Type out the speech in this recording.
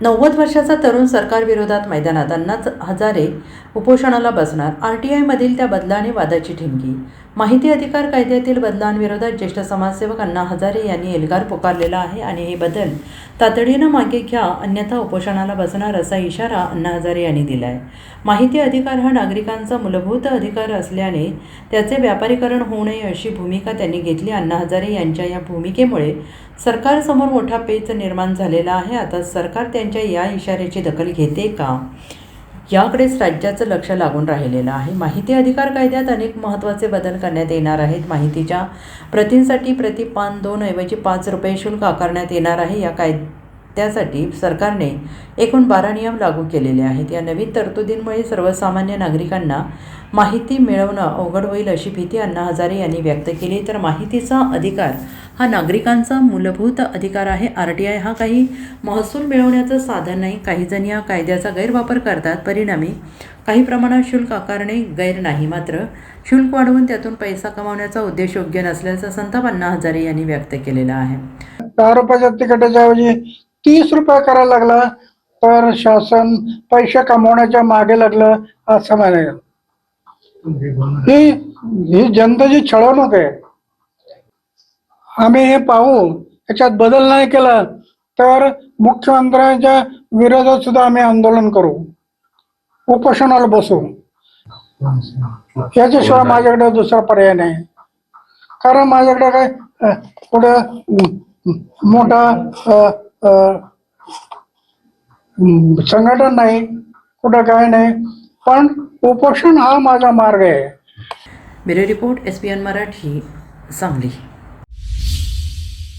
90 वर्षाचा तरुण सरकारविरोधात मैदानात. अण्णा हजारे उपोषणाला बसणार. RTIमधील त्या बदलाने वादाची ठिणगी. माहिती अधिकार कायद्यातील बदलांविरोधात ज्येष्ठ समाजसेवक अण्णा हजारे यांनी एल्गार पुकारलेला आहे आणि हे बदल तातडीनं मागे घ्या, अन्यथा उपोषणाला बसणार असा इशारा अण्णा हजारे यांनी दिला आहे. माहिती अधिकार हा नागरिकांचा मूलभूत अधिकार असल्याने त्याचे व्यापारीकरण होऊ नये अशी भूमिका त्यांनी घेतली. अण्णा हजारे यांच्या या भूमिकेमुळे सरकारसमोर मोठा पेच निर्माण झालेला आहे. आता सरकार त्यांच्या या इशाऱ्याची दखल घेते का, याकडेच राज्याचं लक्ष लागून राहिलेलं आहे. माहिती अधिकार कायद्यात अनेक महत्त्वाचे बदल करण्यात येणार आहेत. माहितीच्या प्रतींसाठी प्रति पान 2 ऐवजी 5 रुपये शुल्क आकारण्यात येणार आहे. या कायद्यासाठी सरकारने एकूण 12 नियम लागू केलेले आहेत. या नवीन तरतुदींमुळे सर्वसामान्य नागरिकांना माहिती मिळवणं अवघड होईल अशी भीती अण्णा हजारे यांनी व्यक्त केली. तर माहितीचा अधिकार हा नागरिकांचा मूलभूत अधिकार आहे. RTI हा काही महसूल मिळवण्याचं साधन नाही. काही जण या कायद्याचा गैरवापर करतात. परिणामी काही प्रमाणात शुल्क आकारणे गैर नाही, मात्र शुल्क वाढवून त्यातून पैसा कमावण्याचा उद्देश योग्य नसल्याचा संताप अण्णा हजारे यांनी व्यक्त केलेला आहे. 10 रुपयाच्या तिकिटाच्या ऐवजी 30 रुपये करायला लागला तर शासन पैसे कमवण्याच्या मागे लागलं असं म्हणाल. ही जनतेची छळवणूक आहे. आम्ही हे पाहू, याच्यात बदल नाही केला तर मुख्यमंत्र्यांच्या विरोधात सुद्धा आम्ही आंदोलन करू, उपोषणाला बसू. याच्याशिवाय माझ्याकडे दुसरा पर्याय नाही. कारण माझ्याकडे काय पुढं मोठा संघटन नाही, कुठं काय नाही, पण उपोषण हा माझा मार्ग आहे. Bureau report, SPN Marathi, Sangli.